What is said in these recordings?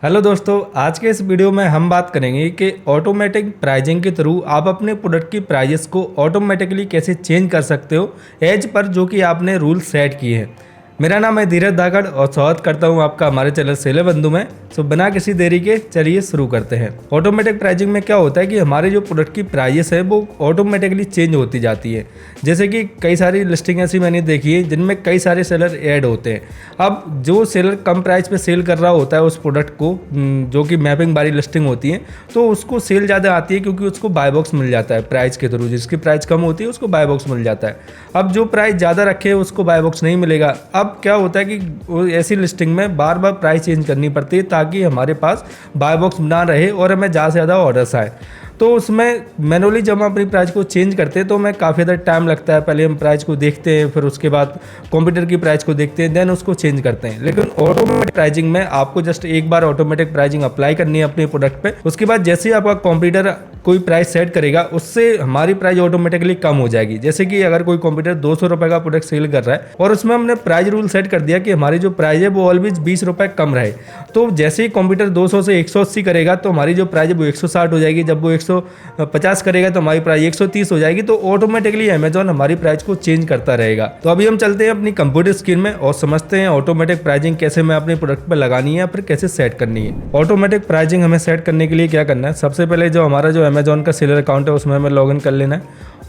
Hello दोस्तों, आज के इस वीडियो में हम बात करेंगे कि ऑटोमेटिक प्राइजिंग के थ्रू आप अपने प्रोडक्ट की प्राइजेस को ऑटोमेटिकली कैसे चेंज कर सकते हो एज पर जो कि आपने रूल सेट किए हैं। मेरा नाम है धीरज धाकड़ और स्वागत करता हूं आपका हमारे चैनल सेलर बंधु में। सो बिना किसी देरी के चलिए शुरू करते हैं। ऑटोमेटिक प्राइजिंग में क्या होता है कि हमारे जो प्रोडक्ट की प्राइजेस है वो ऑटोमेटिकली चेंज होती जाती है। जैसे कि कई सारी लिस्टिंग ऐसी मैंने देखी है जिनमें कई सारे सेलर ऐड होते हैं। अब जो सेलर कम प्राइस पे सेल कर रहा होता है उस प्रोडक्ट को, जो कि मैपिंग वाली लिस्टिंग होती है, तो उसको सेल ज़्यादा आती है क्योंकि उसको बाय बॉक्स मिल जाता है प्राइस के थ्रू। जिसकी प्राइस कम होती है उसको बाय बॉक्स मिल जाता है। अब जो प्राइस ज़्यादा रखे है उसको बाय बॉक्स नहीं मिलेगा। अब क्या होता है कि ऐसी लिस्टिंग में बार बार प्राइस चेंज करनी पड़ती है ताकि हमारे पास बाय बॉक्स ना रहे और हमें ज़्यादा से ज़्यादा ऑर्डर्स आए। तो उसमें मैनुअली जब हम अपनी प्राइस को चेंज करते हैं तो हमें काफ़ी ज़्यादा टाइम लगता है। पहले हम प्राइस को देखते हैं, फिर उसके बाद कंप्यूटर की प्राइस को देखते हैं, देन उसको चेंज करते हैं। लेकिन ऑटोमेटिक प्राइजिंग में आपको जस्ट एक बार ऑटोमेटिक प्राइजिंग अप्लाई करनी है अपने प्रोडक्ट पे। उसके बाद जैसे ही आपका कंप्यूटर कोई प्राइस सेट करेगा उससे हमारी प्राइस ऑटोमेटिकली कम हो जाएगी। जैसे कि अगर कोई कंप्यूटर 200 रुपये का प्रोडक्ट सेल कर रहा है और उसमें हमने प्राइस रूल सेट कर दिया कि हमारी जो प्राइस है वो ऑलवेज 20 रुपये कम रहे, तो जैसे ही कंप्यूटर 200 से 180 करेगा तो हमारी जो प्राइस है वो 160 हो जाएगी। जब वो 150 करेगा तो हमारी प्राइस 130 हो जाएगी। तो ऑटोमेटिकली अमेजॉन हमारी प्राइस को चेंज करता रहेगा। तो अभी हम चलते हैं अपनी कंप्यूटर स्क्रीन में और समझते हैं ऑटोमेटिक प्राइजिंग कैसे मैं अपने प्रोडक्ट पर लगानी है, फिर कैसे सेट करनी है। ऑटोमेटिक प्राइजिंग हमें सेट करने के लिए क्या करना है, सबसे पहले जो हमारा जो अमेजॉन का सेलर अकाउंट है उसमें हमें लॉगिन कर लेना है।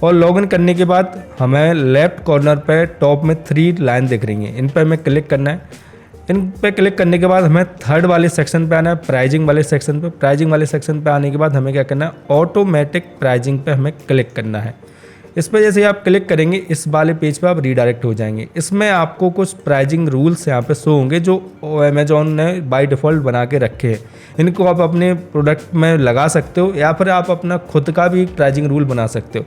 और लॉगिन करने के बाद हमें लेफ्ट कॉर्नर पे टॉप में 3 लाइन दिख रही हैं, इन पर हमें क्लिक करना है। इन पे क्लिक करने के बाद हमें थर्ड वाले सेक्शन पे आना है, प्राइजिंग वाले सेक्शन पे। प्राइजिंग वाले सेक्शन पे आने के बाद हमें क्या करना है, ऑटोमेटिक प्राइजिंग पे हमें क्लिक करना है। इस पर जैसे आप क्लिक करेंगे इस वाले पेज पे आप रीडायरेक्ट हो जाएंगे। इसमें आपको कुछ प्राइजिंग रूल्स यहाँ पे शो होंगे जो अमेजॉन ने बाय डिफ़ॉल्ट बना के रखे हैं। इनको आप अपने प्रोडक्ट में लगा सकते हो या फिर आप अपना खुद का भी प्राइजिंग रूल बना सकते हो।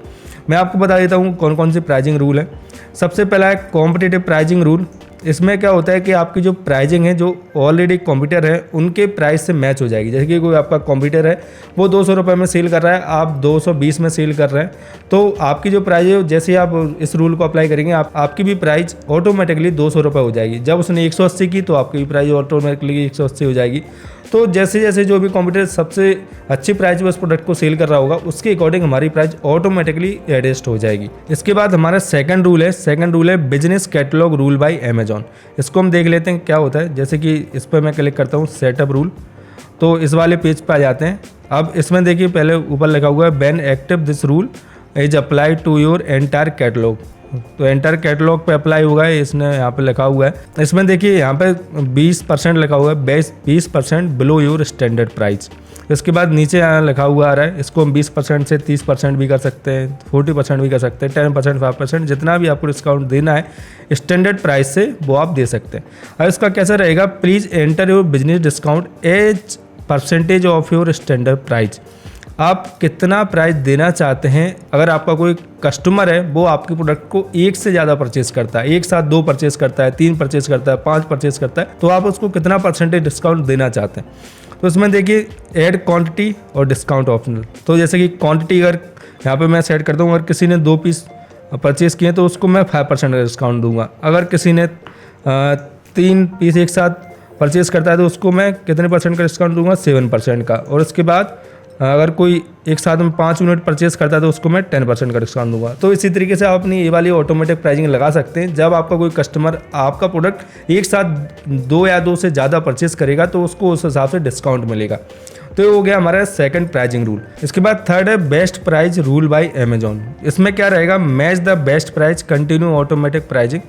मैं आपको बता देता हूँ कौन कौन सी प्राइजिंग रूल है। सबसे पहला है कॉम्पिटिटिव प्राइजिंग रूल। इसमें क्या होता है कि आपकी जो प्राइजिंग है जो ऑलरेडी कंप्यूटर है उनके प्राइस से मैच हो जाएगी। जैसे कि कोई आपका कंप्यूटर है वो 200 रुपये में सेल कर रहा है, आप 220 में सेल कर रहे हैं, तो आपकी जो प्राइस है जैसे आप इस रूल को अप्लाई करेंगे आपकी भी प्राइस ऑटोमेटिकली 200 रुपये हो जाएगी। जब उसने 180 की तो आपकी भी प्राइस ऑटोमेटिकली 180 हो जाएगी। तो जैसे जैसे जो भी कंप्यूटर सबसे अच्छी प्राइस में उस प्रोडक्ट को सेल कर रहा होगा उसके अकॉर्डिंग हमारी प्राइस ऑटोमेटिकली एडजस्ट हो जाएगी। इसके बाद हमारा सेकंड रूल है business catalogue rule by Amazon. इसको हम देख लेते हैं क्या होता है। जैसे कि इस पर मैं क्लिक करता हूँ सेटअप रूल, तो इस वाले पेज पर आ जाते हैं। अब इसमें देखिए पहले ऊपर लिखा हुआ है when active this rule is apply to your entire catalog. तो एंटर कैटलॉग पे अप्लाई होगा, इसने यहाँ पे लिखा हुआ है। इसमें देखिए यहाँ पे 20% लिखा हुआ है, 20% बिलो योर स्टैंडर्ड प्राइस। इसके बाद नीचे यहाँ लिखा हुआ आ रहा है, इसको हम 20% से 30% भी कर सकते हैं, 40% भी कर सकते हैं, 10%, 5%, जितना भी आपको डिस्काउंट देना है स्टैंडर्ड प्राइस से वो आप दे सकते हैं। अब इसका कैसा रहेगा, please enter your business discount as percentage of your standard price. आप कितना प्राइस देना चाहते हैं। अगर आपका कोई कस्टमर है वो आपके प्रोडक्ट को एक से ज़्यादा परचेस करता है, एक साथ 2 परचेस करता है, 3 परचेस करता है, 5 परचेस करता है, तो आप उसको कितना परसेंटेज डिस्काउंट देना चाहते हैं। तो इसमें देखिए ऐड क्वांटिटी और डिस्काउंट ऑप्शनल। तो जैसे कि क्वांटिटी अगर यहाँ पे मैं सेट करता हूँ, अगर किसी ने 2 पीस परचेस किए तो उसको मैं 5% का डिस्काउंट दूंगा। अगर किसी ने 3 पीस एक साथ परचेस करता है तो उसको मैं कितने परसेंट का डिस्काउंट दूंगा, 7% का। और उसके बाद अगर कोई एक साथ में 5 यूनिट परचेस करता है तो उसको मैं 10% का डिस्काउंट दूंगा। तो इसी तरीके से आप अपनी ये वाली ऑटोमेटिक प्राइसिंग लगा सकते हैं। जब आपका कोई कस्टमर आपका प्रोडक्ट एक साथ 2 या 2 से ज़्यादा परचेस करेगा तो उसको उस हिसाब से डिस्काउंट मिलेगा। तो ये हो गया हमारा सेकंड प्राइजिंग रूल। इसके बाद थर्ड है best price rule by Amazon. इसमें क्या रहेगा, match the best price continue automatic pricing.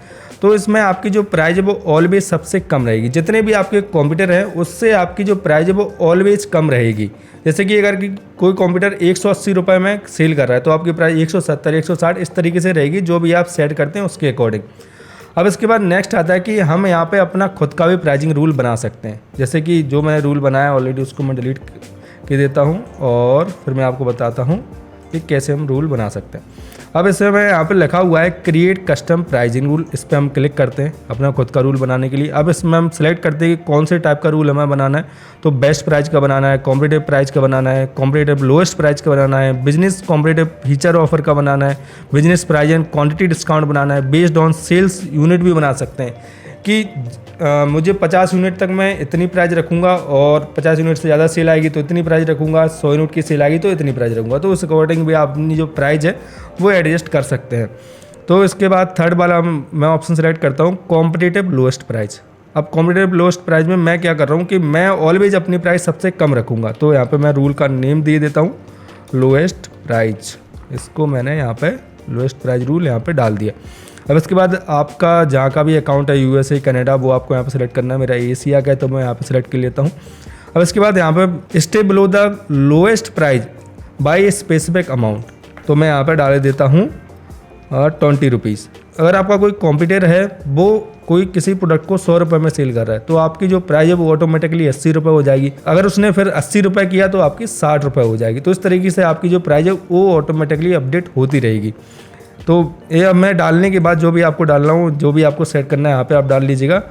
तो इसमें आपकी जो प्राइस है वो ऑलवेज सबसे कम रहेगी। जितने भी आपके कंप्यूटर हैं उससे आपकी जो प्राइस है वो ऑलवेज कम रहेगी। जैसे कि अगर कोई कंप्यूटर 180 रुपये में सेल कर रहा है तो आपकी प्राइस 170, 160 इस तरीके से रहेगी, जो भी आप सेट करते हैं उसके अकॉर्डिंग। अब इसके बाद नेक्स्ट आता है कि हम यहाँ पे अपना खुद का भी प्राइजिंग रूल बना सकते हैं। जैसे कि जो मैंने रूल बनाया ऑलरेडी उसको मैं डिलीट कर देता हूँ और फिर मैं आपको बताता हूँ कि कैसे हम रूल बना सकते हैं। अब इसमें यहाँ पे लिखा हुआ है क्रिएट कस्टम प्राइजिंग रूल। इस पर हम क्लिक करते हैं अपना खुद का रूल बनाने के लिए। अब इसमें हम सेलेक्ट करते हैं कि कौन से टाइप का रूल हमें बनाना है। तो बेस्ट प्राइस का बनाना है, कॉम्पिटिटिव प्राइस का बनाना है, कॉम्पिटिटिव लोएस्ट प्राइस का बनाना है, बिजनेस कॉम्पिटिटिव फीचर ऑफर का बनाना है, business price and quantity discount बनाना है, बेस्ड ऑन सेल्स यूनिट भी बना सकते हैं कि मुझे 50 यूनिट तक मैं इतनी प्राइस रखूँगा और 50 यूनिट से ज़्यादा सेल आएगी तो इतनी प्राइस रखूँगा, 100 यूनिट की सेल आएगी तो इतनी प्राइस रखूँगा। तो उस अकॉर्डिंग भी आप अपनी जो प्राइस है वो एडजस्ट कर सकते हैं। तो इसके बाद थर्ड वाला मैं ऑप्शन सेलेक्ट करता हूँ कॉम्पिटिटिव लोएस्ट प्राइस। अब कॉम्पिटिटिव लोएस्ट प्राइस में मैं क्या कर रहा हूँ कि मैं ऑलवेज अपनी प्राइस सबसे कम रखूँगा। तो यहाँ पे मैं रूल का नेम दे देता हूँ लोएस्ट प्राइस। इसको मैंने यहाँ पे लोएस्ट प्राइस रूल यहाँ पे डाल दिया। अब इसके बाद आपका जहाँ का भी अकाउंट है USA कनाडा वो आपको यहाँ पे सेलेक्ट करना है। मेरा एशिया का है तो मैं यहाँ पे सेलेक्ट कर लेता हूँ। अब इसके बाद यहाँ पे stay below the lowest price by specific amount, तो मैं यहाँ पे डाल देता हूँ 20 रुपीज़। अगर आपका कोई कॉम्पिटिटर है वो कोई किसी प्रोडक्ट को 100 रुपये में सेल कर रहा है तो आपकी जो प्राइस है वो ऑटोमेटिकली 80 रुपये हो जाएगी। अगर उसने फिर 80 रुपये किया तो आपकी 60 रुपये हो जाएगी। तो इस तरीके से आपकी जो प्राइस है वो ऑटोमेटिकली अपडेट होती रहेगी। तो ये अब मैं डालने के बाद जो भी आपको डालना हूँ, जो भी आपको सेट करना है यहाँ पे आप डाल लीजिएगा।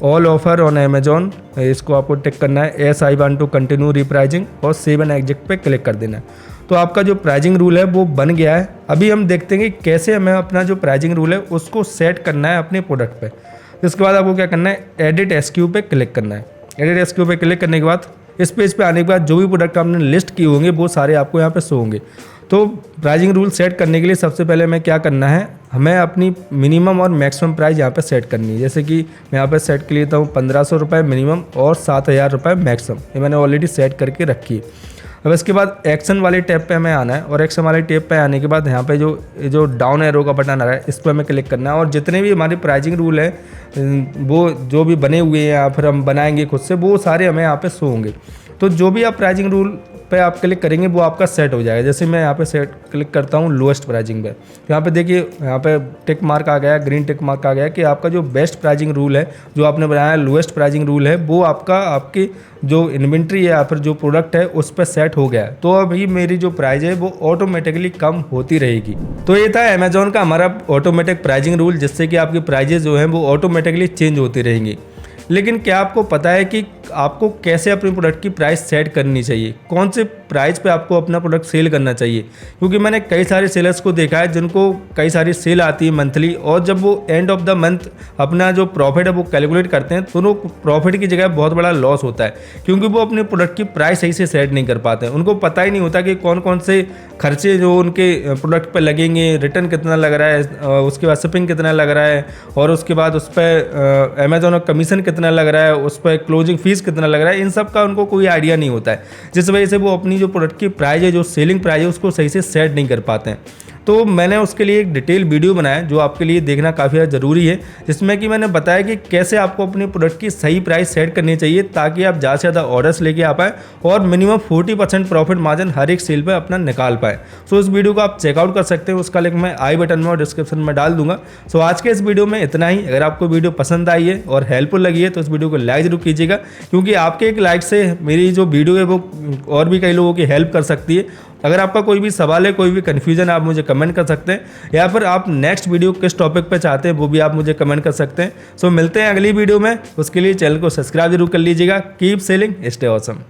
ऑल ऑफर ऑन अमेजॉन, इसको आपको टिक करना है। Yes I want to continue repricing और सेव एंड एग्जिट पे क्लिक कर देना है। तो आपका जो प्राइजिंग रूल है वो बन गया है। अभी हम देखते हैं कि कैसे हमें अपना जो प्राइजिंग रूल है उसको सेट करना है अपने प्रोडक्ट पे। तो इसके बाद आपको क्या करना है, एडिट एसक्यू पे क्लिक करना है। एडिट एसक्यू पे क्लिक करने के बाद इस पेज पे आने के बाद जो भी प्रोडक्ट आपने लिस्ट किए होंगे वो सारे आपको यहाँ पे शो होंगे। तो प्राइजिंग रूल सेट करने के लिए सबसे पहले हमें क्या करना है, हमें अपनी मिनिमम और मैक्सिमम प्राइस यहाँ पे सेट करनी है। जैसे कि मैं यहाँ पे सेट कर लेता हूँ 1500 रुपये मिनिमम और 7000 रुपये मैक्सिमम, ये मैंने ऑलरेडी सेट करके रखी है। अब इसके बाद एक्शन वाले टैब पे हमें आना है और एक्शन वाले टैब पे आने के बाद यहाँ पे जो डाउन एरो का बटन आ रहा है इस पर हमें क्लिक करना है। और जितने भी हमारे प्राइजिंग रूल है वो जो भी बने हुए हैं या फिर हम बनाएंगे खुद से वो सारे हमें यहाँ पे शो होंगे। तो जो भी आप प्राइजिंग रूल पे आप क्लिक करेंगे वो आपका सेट हो जाएगा। जैसे मैं यहाँ पे सेट क्लिक करता हूँ लोएस्ट प्राइजिंग पे, यहाँ पे देखिए यहाँ पे टिक मार्क आ गया, ग्रीन टिक मार्क आ गया कि आपका जो बेस्ट प्राइजिंग रूल है जो आपने बनाया लोएस्ट प्राइजिंग रूल है वो आपका आपकी जो इन्वेंट्री है या फिर जो प्रोडक्ट है उस पर सेट हो गया है। तो अभी मेरी जो प्राइस है वो ऑटोमेटिकली कम होती रहेगी। तो ये था अमेजोन का हमारा ऑटोमेटिक प्राइजिंग रूल, जिससे कि आपकी प्राइजेज जो हैं वो ऑटोमेटिकली चेंज होती रहेंगी। लेकिन क्या आपको पता है कि आपको कैसे अपने प्रोडक्ट की प्राइस सेट करनी चाहिए, कौन से प्राइस पे आपको अपना प्रोडक्ट सेल करना चाहिए? क्योंकि मैंने कई सारे सेलर्स को देखा है जिनको कई सारी सेल आती है मंथली, और जब वो एंड ऑफ द मंथ अपना जो प्रॉफिट है वो कैलकुलेट करते हैं तो उनको प्रॉफिट की जगह बहुत बड़ा लॉस होता है, क्योंकि वो अपने प्रोडक्ट की प्राइस सही से सेट नहीं कर पाते हैं। उनको पता ही नहीं होता कि कौन कौन से खर्चे जो उनके प्रोडक्ट पर लगेंगे, रिटर्न कितना लग रहा है, उसके बाद शिपिंग कितना लग रहा है, और उसके बाद उस पर अमेजोन का कमीशन कितना लग रहा है, उस पर क्लोजिंग फीस कितना लग रहा है, इन सब का उनको कोई आइडिया नहीं होता है, जिस वजह से वो अपनी जो प्रोडक्ट की प्राइस है, जो सेलिंग प्राइस है, उसको सही से सेट नहीं कर पाते हैं। तो मैंने उसके लिए एक डिटेल वीडियो बनाया जो आपके लिए देखना काफ़ी ज़्यादा ज़रूरी है, जिसमें कि मैंने बताया कि कैसे आपको अपने प्रोडक्ट की सही प्राइस सेट करनी चाहिए ताकि आप ज़्यादा से ज़्यादा ऑर्डर्स लेके आ पाए और मिनिमम 40% प्रॉफिट मार्जिन हर एक सेल पर अपना निकाल पाए। सो इस वीडियो को आप चेकआउट कर सकते हैं, उसका लिंक मैं आई बटन में और डिस्क्रिप्शन में डाल दूंगा। सो आज के इस वीडियो में इतना ही। अगर आपको वीडियो पसंद आई है और हेल्पफुल लगी है तो इस वीडियो को लाइक जरूर कीजिएगा, क्योंकि आपके एक लाइक से मेरी जो वीडियो है वो और भी कई लोगों की हेल्प कर सकती है। अगर आपका कोई भी सवाल है, कोई भी कन्फ्यूजन है, आप मुझे कमेंट कर सकते हैं, या फिर आप नेक्स्ट वीडियो किस टॉपिक पे चाहते हैं वो भी आप मुझे कमेंट कर सकते हैं। सो मिलते हैं अगली वीडियो में, उसके लिए चैनल को सब्सक्राइब जरूर कर लीजिएगा। Keep selling, stay awesome.